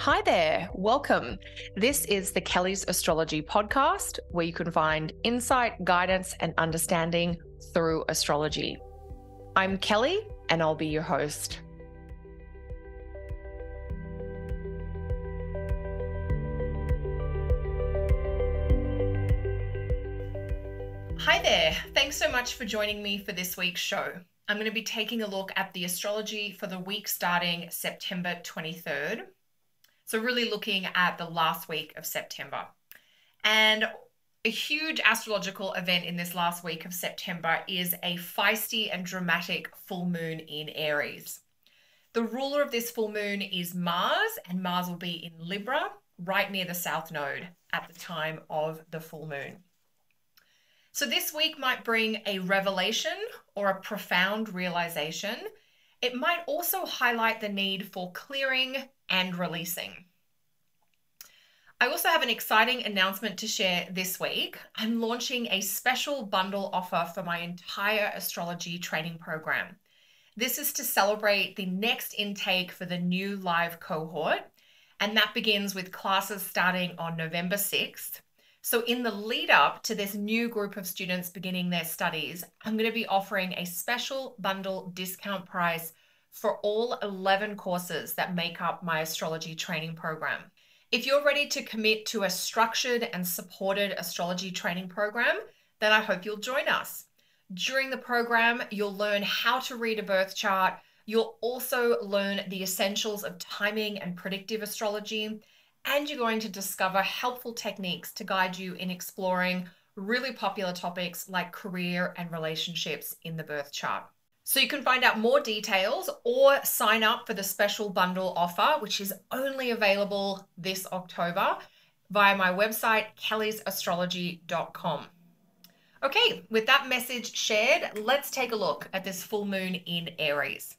Hi there, welcome. This is the Kelly's Astrology podcast, where you can find insight, guidance, and understanding through astrology. I'm Kelly, and I'll be your host. Hi there, thanks so much for joining me for this week's show. I'm going to be taking a look at the astrology for the week starting September 23rd. So really looking at the last week of September. And a huge astrological event in this last week of September is a feisty and dramatic full moon in Aries. The ruler of this full moon is Mars, and Mars will be in Libra, right near the South Node at the time of the full moon. So this week might bring a revelation or a profound realization. It might also highlight the need for clearing and releasing. I also have an exciting announcement to share this week. I'm launching a special bundle offer for my entire astrology training program. This is to celebrate the next intake for the new live cohort, and that begins with classes starting on November 6th. So in the lead up to this new group of students beginning their studies, I'm going to be offering a special bundle discount price for all 11 courses that make up my astrology training program. If you're ready to commit to a structured and supported astrology training program, then I hope you'll join us. During the program, you'll learn how to read a birth chart. You'll also learn the essentials of timing and predictive astrology, and you're going to discover helpful techniques to guide you in exploring really popular topics like career and relationships in the birth chart. So you can find out more details or sign up for the special bundle offer, which is only available this October via my website, kellysastrology.com. Okay, with that message shared, let's take a look at this full moon in Aries.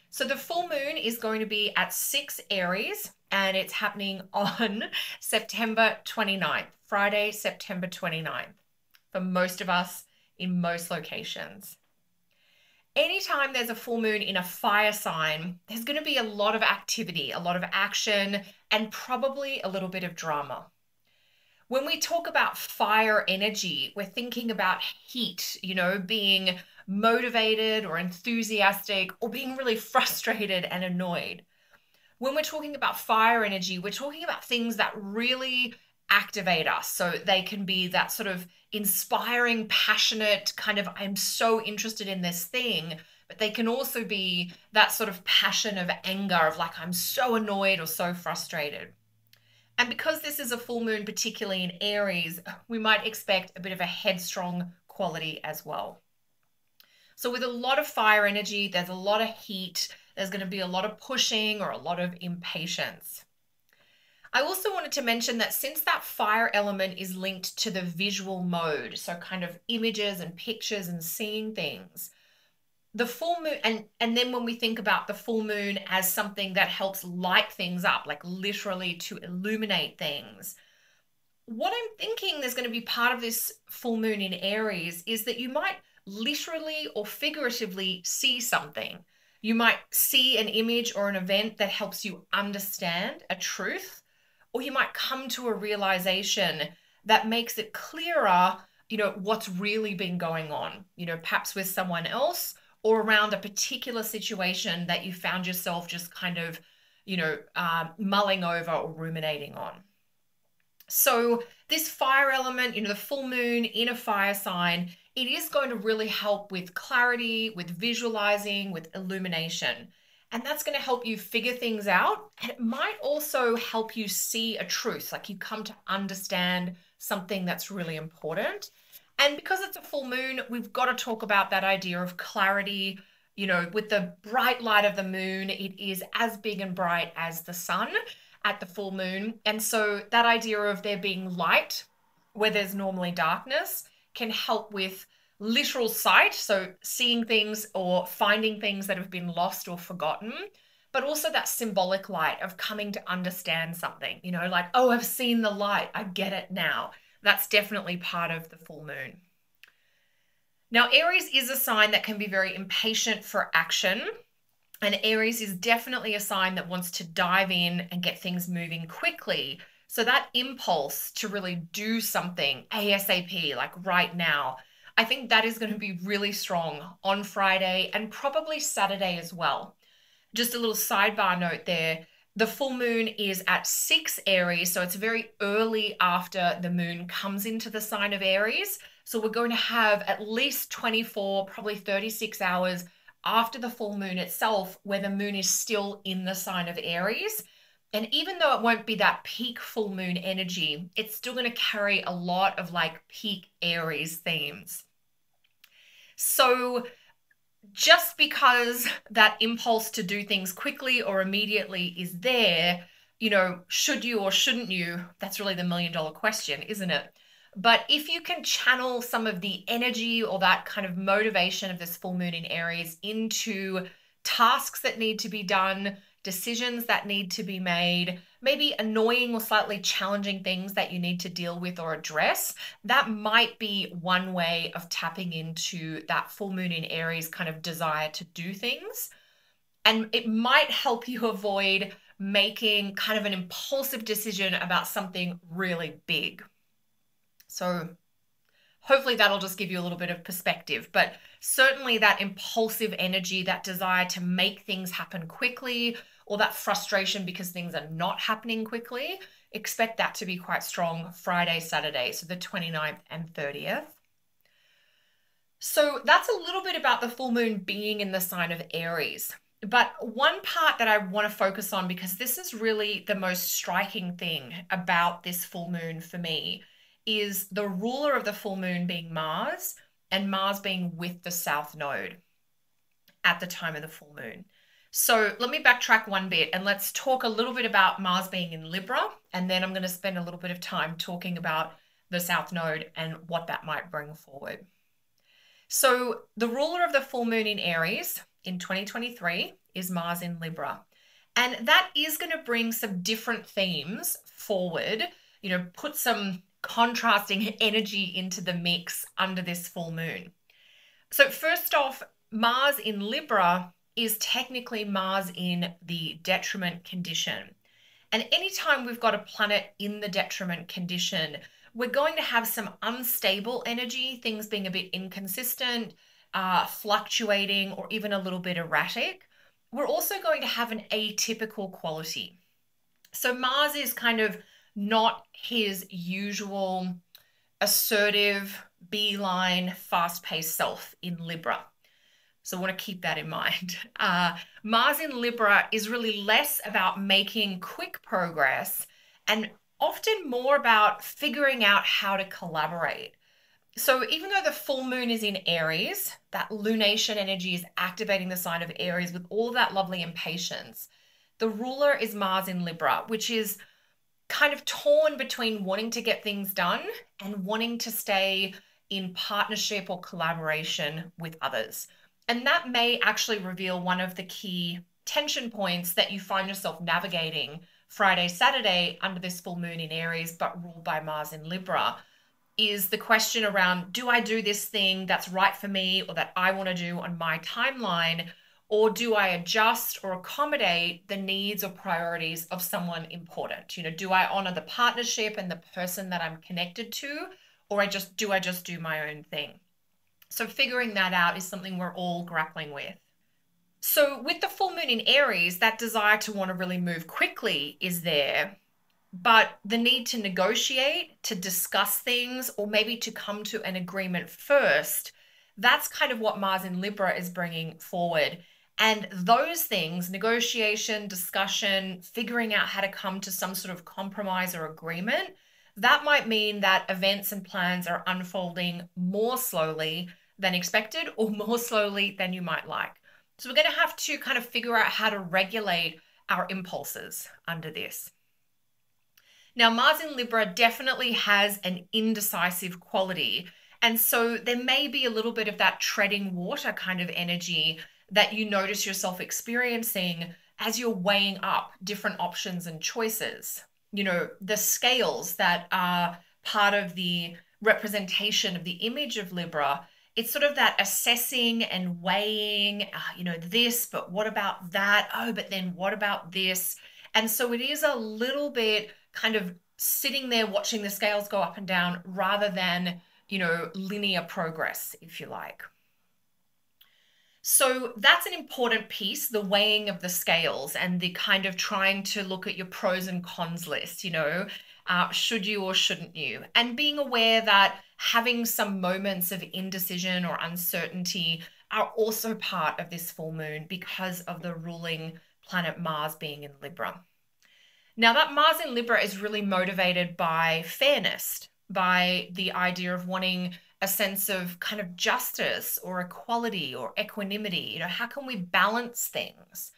So the full moon is going to be at 6 Aries, and it's happening on September 29th, Friday, September 29th, for most of us in most locations. Anytime there's a full moon in a fire sign, there's going to be a lot of activity, a lot of action, and probably a little bit of drama. When we talk about fire energy, we're thinking about heat, being motivated or enthusiastic or being really frustrated and annoyed. When we're talking about fire energy, we're talking about things that really activate us. So they can be that sort of inspiring, passionate kind of, I'm so interested in this thing, but they can also be that sort of passion of anger of like, I'm so annoyed or so frustrated. And because this is a full moon, particularly in Aries, we might expect a bit of a headstrong quality as well. So with a lot of fire energy, there's a lot of heat, there's going to be a lot of pushing or a lot of impatience. I also wanted to mention that since that fire element is linked to the visual mode, so kind of images and pictures and seeing things, the full moon, and then when we think about the full moon as something that helps light things up, like literally to illuminate things, what I'm thinking there's going to be part of this full moon in Aries is that you might literally or figuratively see something. You might see an image or an event that helps you understand a truth, or you might come to a realization that makes it clearer, what's really been going on, perhaps with someone else or around a particular situation that you found yourself just kind of, mulling over or ruminating on. So this fire element, the full moon in a fire sign, it is going to really help with clarity, with visualizing, with illumination. And that's going to help you figure things out. And it might also help you see a truth, like you come to understand something that's really important. And because it's a full moon, we've got to talk about that idea of clarity. With the bright light of the moon, it is as big and bright as the sun at the full moon. And so that idea of there being light where there's normally darkness can help with literal sight, so seeing things or finding things that have been lost or forgotten, but also that symbolic light of coming to understand something, like, oh, I've seen the light, I get it now. That's definitely part of the full moon. Now, Aries is a sign that can be very impatient for action. And Aries is definitely a sign that wants to dive in and get things moving quickly. So that impulse to really do something ASAP, like right now, I think that is going to be really strong on Friday and probably Saturday as well. Just a little sidebar note there. The full moon is at 6 Aries, so it's very early after the moon comes into the sign of Aries. So we're going to have at least 24, probably 36 hours after the full moon itself, where the moon is still in the sign of Aries. And even though it won't be that peak full moon energy, it's still going to carry a lot of like peak Aries themes. So just because that impulse to do things quickly or immediately is there, should you or shouldn't you? That's really the million-dollar question, isn't it? But if you can channel some of the energy or that kind of motivation of this full moon in Aries into tasks that need to be done, decisions that need to be made, maybe annoying or slightly challenging things that you need to deal with or address, that might be one way of tapping into that full moon in Aries kind of desire to do things. And it might help you avoid making kind of an impulsive decision about something really big. So hopefully that'll just give you a little bit of perspective, but certainly that impulsive energy, that desire to make things happen quickly, or that frustration because things are not happening quickly, expect that to be quite strong Friday, Saturday, so the 29th and 30th. So that's a little bit about the full moon being in the sign of Aries. But one part that I want to focus on, because this is really the most striking thing about this full moon for me, is the ruler of the full moon being Mars, and Mars being with the South Node at the time of the full moon. So let me backtrack one bit and let's talk a little bit about Mars being in Libra, and then I'm going to spend a little bit of time talking about the South Node and what that might bring forward. So the ruler of the full moon in Aries in 2023 is Mars in Libra. And that is going to bring some different themes forward, put some contrasting energy into the mix under this full moon. So first off, Mars in Libra is technically Mars in the detriment condition. And anytime we've got a planet in the detriment condition, we're going to have some unstable energy, things being a bit inconsistent, fluctuating, or even a little bit erratic. We're also going to have an atypical quality. So Mars is kind of not his usual assertive, beeline, fast-paced self in Libra. So I want to keep that in mind. Mars in Libra is really less about making quick progress and often more about figuring out how to collaborate. So even though the full moon is in Aries, that lunation energy is activating the sign of Aries with all of that lovely impatience. The ruler is Mars in Libra, which is kind of torn between wanting to get things done and wanting to stay in partnership or collaboration with others. And that may actually reveal one of the key tension points that you find yourself navigating Friday, Saturday under this full moon in Aries, but ruled by Mars in Libra, is the question around, do I do this thing that's right for me or that I want to do on my timeline? Or do I adjust or accommodate the needs or priorities of someone important? Do I honor the partnership and the person that I'm connected to, or do I just do my own thing? So figuring that out is something we're all grappling with. So with the full moon in Aries, that desire to want to really move quickly is there, but the need to negotiate, to discuss things, or maybe to come to an agreement first, that's kind of what Mars in Libra is bringing forward. And those things, negotiation, discussion, figuring out how to come to some sort of compromise or agreement, that might mean that events and plans are unfolding more slowly than expected or more slowly than you might like. So we're going to have to kind of figure out how to regulate our impulses under this. Now, Mars in Libra definitely has an indecisive quality. And so there may be a little bit of that treading water kind of energy that you notice yourself experiencing as you're weighing up different options and choices. The scales that are part of the representation of the image of Libra, it's sort of that assessing and weighing, this, but what about that? Oh, but then what about this? And so it is a little bit kind of sitting there watching the scales go up and down rather than, linear progress, if you like. So that's an important piece, the weighing of the scales and the kind of trying to look at your pros and cons list, should you or shouldn't you? And being aware that having some moments of indecision or uncertainty are also part of this full moon because of the ruling planet Mars being in Libra. Now, that Mars in Libra is really motivated by fairness, by the idea of wanting a sense of kind of justice or equality or equanimity. How can we balance things?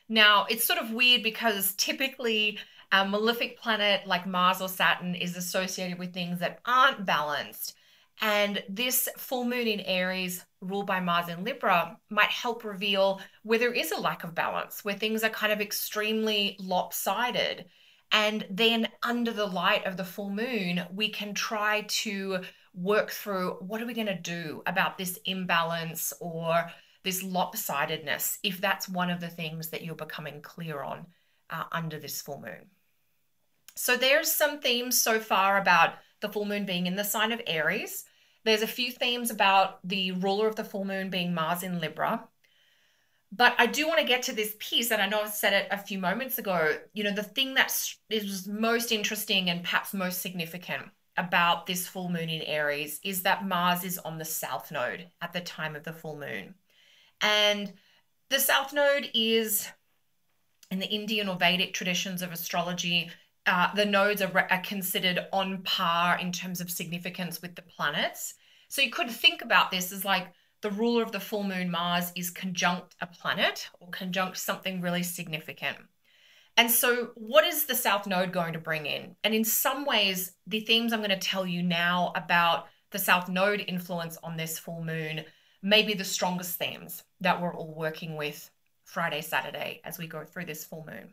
Now, it's sort of weird because typically a malefic planet like Mars or Saturn is associated with things that aren't balanced. And this full moon in Aries, ruled by Mars in Libra, might help reveal where there is a lack of balance, where things are kind of extremely lopsided. And then under the light of the full moon, we can try to work through what are we going to do about this imbalance or this lopsidedness, if that's one of the things that you're becoming clear on under this full moon. So there's some themes so far about the full moon being in the sign of Aries. There's a few themes about the ruler of the full moon being Mars in Libra. But I do want to get to this piece, and I know I said it a few moments ago, the thing that is most interesting and perhaps most significant about this full moon in Aries is that Mars is on the South Node at the time of the full moon. And the South Node is, in the Indian or Vedic traditions of astrology, the nodes are considered on par in terms of significance with the planets. So you could think about this as like the ruler of the full moon, Mars, is conjunct a planet or conjunct something really significant. And so what is the South Node going to bring in? And in some ways, the themes I'm going to tell you now about the South Node influence on this full moon may be the strongest themes that we're all working with Friday, Saturday, as we go through this full moon.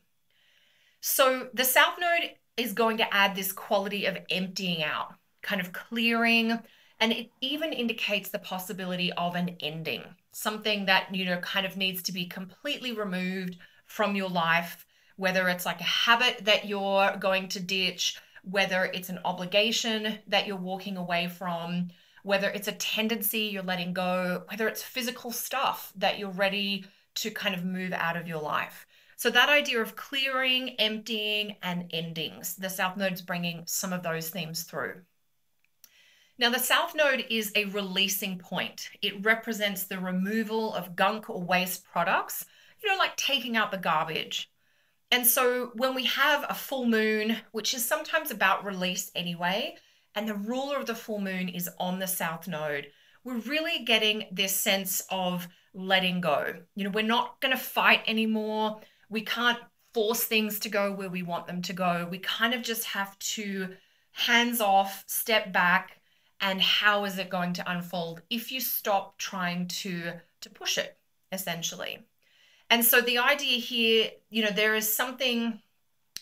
So the South Node is going to add this quality of emptying out, kind of clearing, and it even indicates the possibility of an ending, something that, kind of needs to be completely removed from your life, whether it's like a habit that you're going to ditch, whether it's an obligation that you're walking away from, whether it's a tendency you're letting go, whether it's physical stuff that you're ready to kind of move out of your life. So that idea of clearing, emptying, and endings, the South Node's bringing some of those themes through. Now, the South Node is a releasing point. It represents the removal of gunk or waste products, like taking out the garbage. And so when we have a full moon, which is sometimes about release anyway, and the ruler of the full moon is on the South Node, we're really getting this sense of letting go. We're not going to fight anymore. We can't force things to go where we want them to go. We kind of just have to hands off, step back, and how is it going to unfold if you stop trying to push it, essentially. And so the idea here, there is something,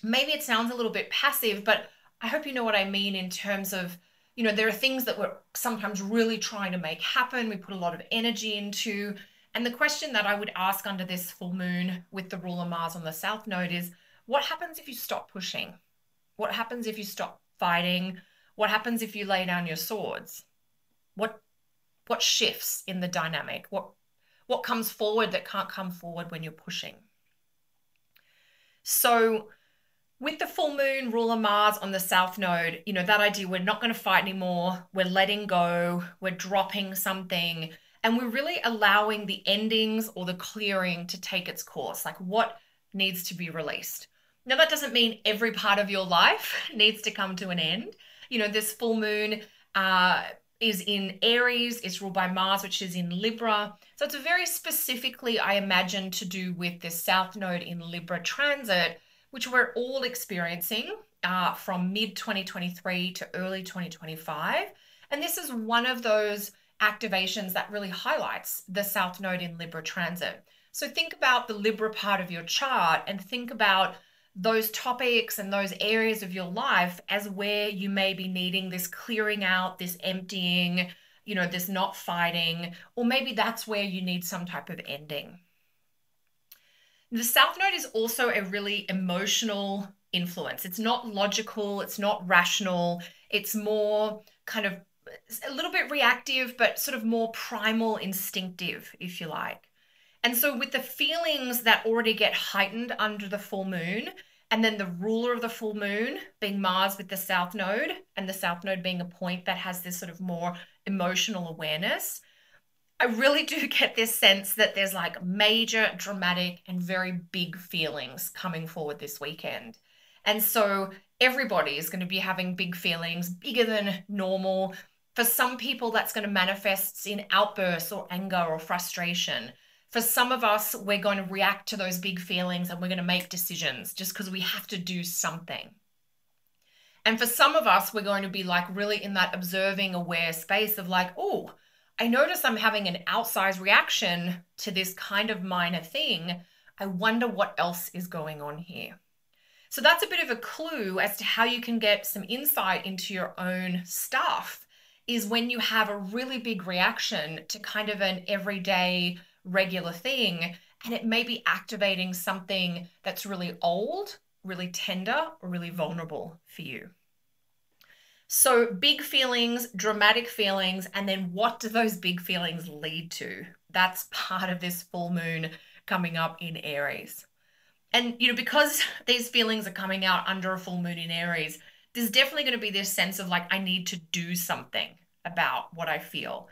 maybe it sounds a little bit passive, but I hope you know what I mean in terms of, there are things that we're sometimes really trying to make happen. We put a lot of energy into. And the question that I would ask under this full moon with the ruler Mars on the South Node is, what happens if you stop pushing? What happens if you stop fighting? What happens if you lay down your swords? What shifts in the dynamic? What comes forward that can't come forward when you're pushing? So with the full moon ruler Mars on the South Node, that idea, we're not going to fight anymore. We're letting go. We're dropping something. And we're really allowing the endings or the clearing to take its course, like what needs to be released. Now, that doesn't mean every part of your life needs to come to an end. This full moon is in Aries. It's ruled by Mars, which is in Libra. So it's very specifically, I imagine, to do with this South Node in Libra transit, which we're all experiencing from mid-2023 to early 2025. And this is one of those activations that really highlights the South Node in Libra transit. So think about the Libra part of your chart and think about those topics and those areas of your life as where you may be needing this clearing out, this emptying, there's not fighting, or maybe that's where you need some type of ending. The South Node is also a really emotional influence. It's not logical, it's not rational, it's more kind of a little bit reactive, but sort of more primal, instinctive, if you like. And so, with the feelings that already get heightened under the full moon, and then the ruler of the full moon being Mars with the South Node, and the South Node being a point that has this sort of more emotional awareness, I really do get this sense that there's like major, dramatic, and very big feelings coming forward this weekend. And so everybody is going to be having big feelings, bigger than normal. For some people, that's going to manifest in outbursts or anger or frustration. For some of us, we're going to react to those big feelings and we're going to make decisions just because we have to do something. And for some of us, we're going to be like really in that observing, aware space of like, oh, I notice I'm having an outsized reaction to this kind of minor thing. I wonder what else is going on here. So that's a bit of a clue as to how you can get some insight into your own stuff, is when you have a really big reaction to kind of an everyday regular thing, and it may be activating something that's really old, really tender, or really vulnerable for you. So big feelings, dramatic feelings, and then what do those big feelings lead to? That's part of this full moon coming up in Aries. And, because these feelings are coming out under a full moon in Aries, there's definitely going to be this sense of like, I need to do something about what I feel.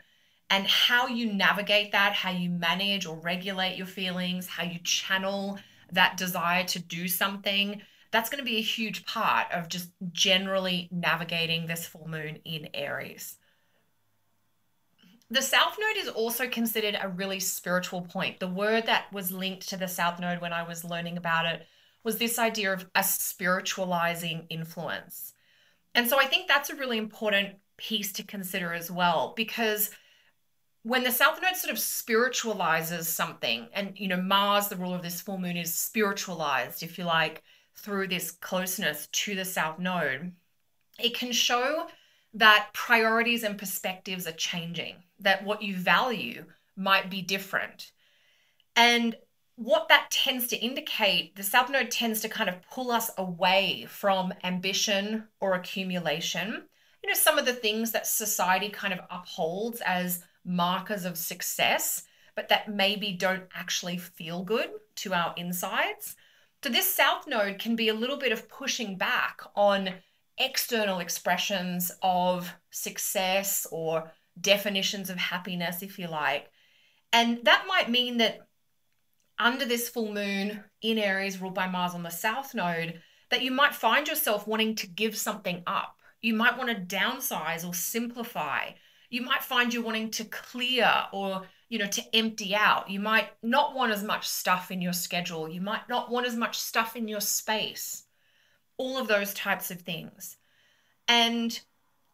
And how you navigate that, how you manage or regulate your feelings, how you channel that desire to do something, that's going to be a huge part of just generally navigating this full moon in Aries. The South Node is also considered a really spiritual point. The word that was linked to the South Node when I was learning about it was this idea of a spiritualizing influence. And so I think that's a really important piece to consider as well, because when the South Node sort of spiritualizes something, and Mars, the ruler of this full moon, is spiritualized, if you like, through this closeness to the South Node, it can show that priorities and perspectives are changing, that what you value might be different. And what that tends to indicate, the South Node tends to kind of pull us away from ambition or accumulation. Some of the things that society kind of upholds as markers of success, but that maybe don't actually feel good to our insides. So this South Node can be a little bit of pushing back on external expressions of success or definitions of happiness, if you like. And that might mean that under this full moon in Aries ruled by Mars on the South Node, that you might find yourself wanting to give something up. You might want to downsize or simplify. You might find you wanting to clear or, to empty out. You might not want as much stuff in your schedule. You might not want as much stuff in your space. All of those types of things. And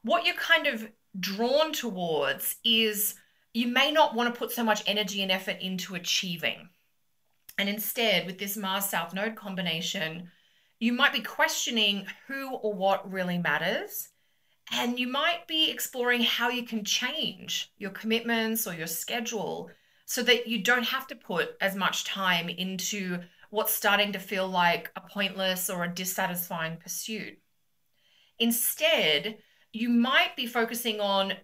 what you're kind of drawn towards is you may not want to put so much energy and effort into achieving. And instead, with this Mars-South Node combination, you might be questioning who or what really matters. And you might be exploring how you can change your commitments or your schedule so that you don't have to put as much time into what's starting to feel like a pointless or a dissatisfying pursuit. Instead, you might be focusing on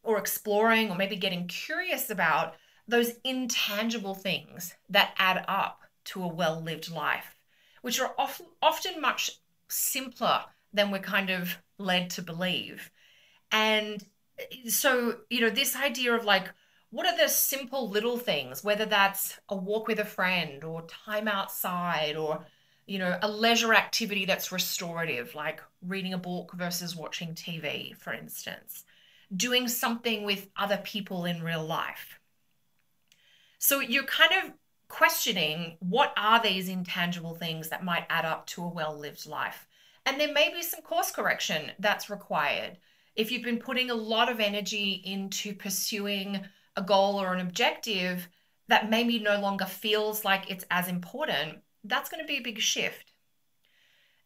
or exploring or maybe getting curious about those intangible things that add up to a well-lived life, which are often much simpler than we're kind of led to believe. And so, this idea of like, what are the simple little things, whether that's a walk with a friend or time outside or, a leisure activity that's restorative, like reading a book versus watching TV, for instance, doing something with other people in real life. So you're kind of questioning, what are these intangible things that might add up to a well-lived life? And there may be some course correction that's required. If you've been putting a lot of energy into pursuing a goal or an objective that maybe no longer feels like it's as important, that's going to be a big shift.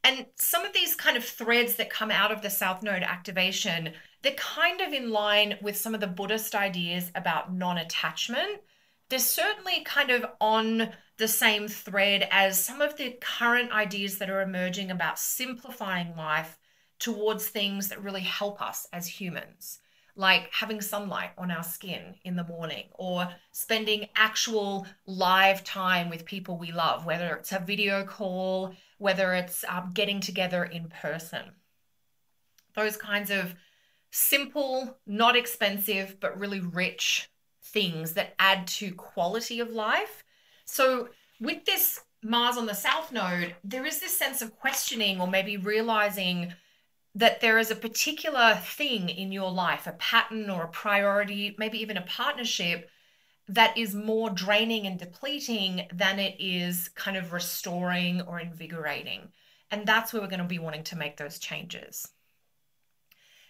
And some of these kind of threads that come out of the South Node activation, they're kind of in line with some of the Buddhist ideas about non-attachment. They're certainly kind of on the same thread as some of the current ideas that are emerging about simplifying life towards things that really help us as humans, like having sunlight on our skin in the morning or spending actual live time with people we love, whether it's a video call, whether it's getting together in person. Those kinds of simple, not expensive, but really rich things that add to quality of life. So with this Mars on the South Node, there is this sense of questioning or maybe realizing that there is a particular thing in your life, a pattern or a priority, maybe even a partnership that is more draining and depleting than it is kind of restoring or invigorating. And that's where we're going to be wanting to make those changes.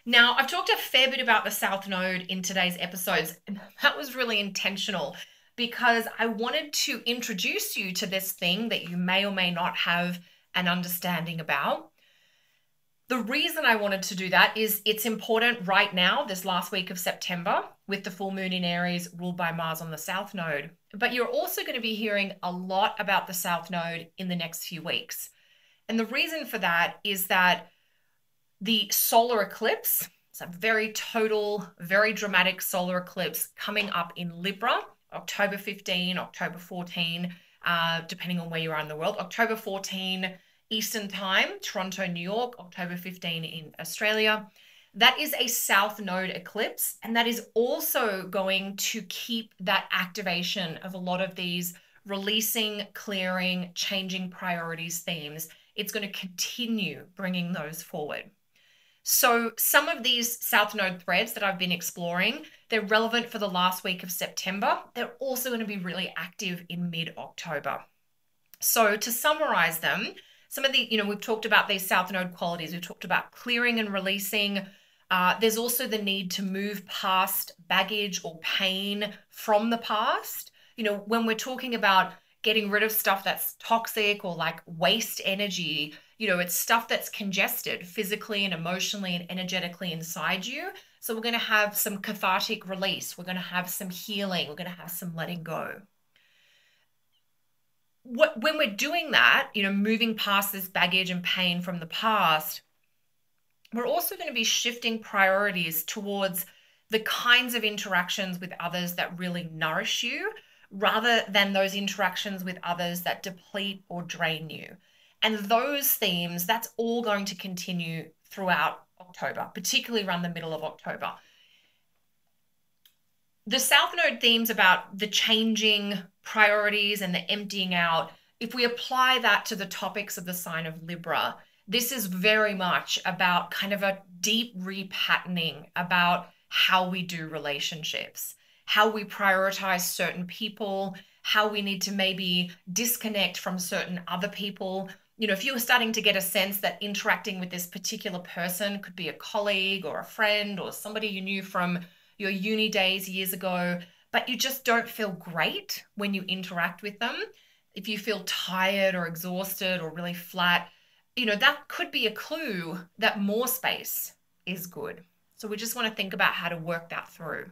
Now, I've talked a fair bit about the South Node in today's episodes, and that was really intentional because I wanted to introduce you to this thing that you may or may not have an understanding about. The reason I wanted to do that is it's important right now, this last week of September, with the full moon in Aries ruled by Mars on the South Node. But you're also going to be hearing a lot about the South Node in the next few weeks. And the reason for that is that the solar eclipse, it's a very total, very dramatic solar eclipse coming up in Libra, October 15, October 14, depending on where you are in the world. October 14 Eastern Time, Toronto, New York, October 15 in Australia. That is a South Node eclipse, and that is also going to keep that activation of a lot of these releasing, clearing, changing priorities themes. It's going to continue bringing those forward. So some of these South Node threads that I've been exploring, they're relevant for the last week of September. They're also going to be really active in mid-October. So to summarize them, some of the, we've talked about these South Node qualities. We've talked about clearing and releasing. There's also the need to move past baggage or pain from the past. When we're talking about getting rid of stuff that's toxic or like waste energy, it's stuff that's congested physically and emotionally and energetically inside you. So we're going to have some cathartic release. We're going to have some healing. We're going to have some letting go. When we're doing that, moving past this baggage and pain from the past, we're also going to be shifting priorities towards the kinds of interactions with others that really nourish you, rather than those interactions with others that deplete or drain you. And those themes, that's all going to continue throughout October, particularly around the middle of October. The South Node themes about the changing priorities and the emptying out, if we apply that to the topics of the sign of Libra, this is very much about kind of a deep repatterning about how we do relationships, how we prioritize certain people, how we need to maybe disconnect from certain other people. If you were starting to get a sense that interacting with this particular person could be a colleague or a friend or somebody you knew from your uni days years ago, but you just don't feel great when you interact with them. If you feel tired or exhausted or really flat, that could be a clue that more space is good. So we just want to think about how to work that through.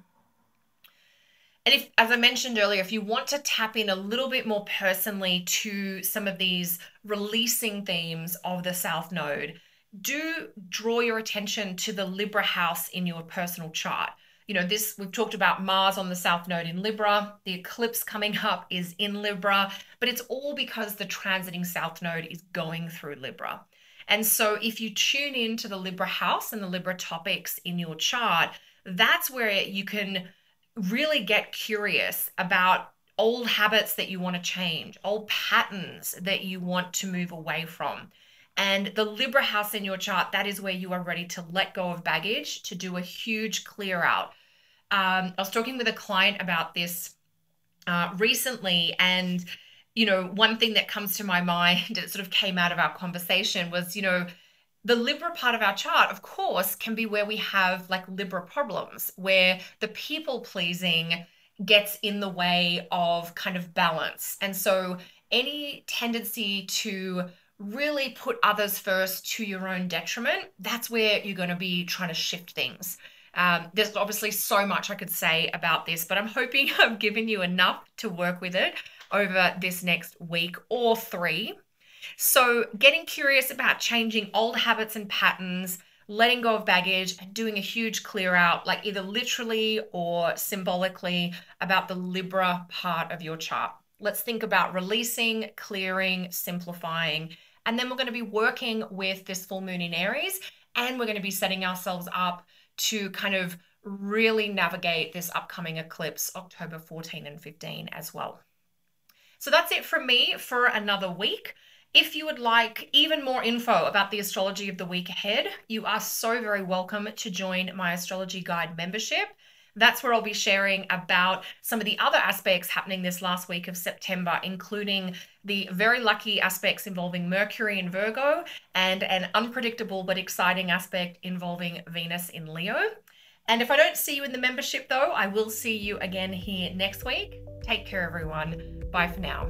And if, as I mentioned earlier, if you want to tap in a little bit more personally to some of these releasing themes of the South Node, do draw your attention to the Libra house in your personal chart. We've talked about Mars on the South Node in Libra. The eclipse coming up is in Libra, but it's all because the transiting South Node is going through Libra. And so if you tune into the Libra house and the Libra topics in your chart, that's where you can really get curious about old habits that you want to change, old patterns that you want to move away from. And the Libra house in your chart, that is where you are ready to let go of baggage, to do a huge clear out. I was talking with a client about this recently, and one thing that comes to my mind that sort of came out of our conversation was, the Libra part of our chart, of course, can be where we have like Libra problems, where the people pleasing gets in the way of kind of balance. And so any tendency to really put others first to your own detriment, that's where you're going to be trying to shift things. There's obviously so much I could say about this, but I'm hoping I've given you enough to work with it over this next week or 3. So, getting curious about changing old habits and patterns, letting go of baggage, and doing a huge clear out, like either literally or symbolically, about the Libra part of your chart. Let's think about releasing, clearing, simplifying. And then we're going to be working with this full moon in Aries, and we're going to be setting ourselves up to kind of really navigate this upcoming eclipse, October 14 and 15 as well. So that's it from me for another week. If you would like even more info about the astrology of the week ahead, you are so very welcome to join my Astrology Guide membership. That's where I'll be sharing about some of the other aspects happening this last week of September, including the very lucky aspects involving Mercury in Virgo and an unpredictable but exciting aspect involving Venus in Leo. And if I don't see you in the membership though, I will see you again here next week. Take care, everyone. Bye for now.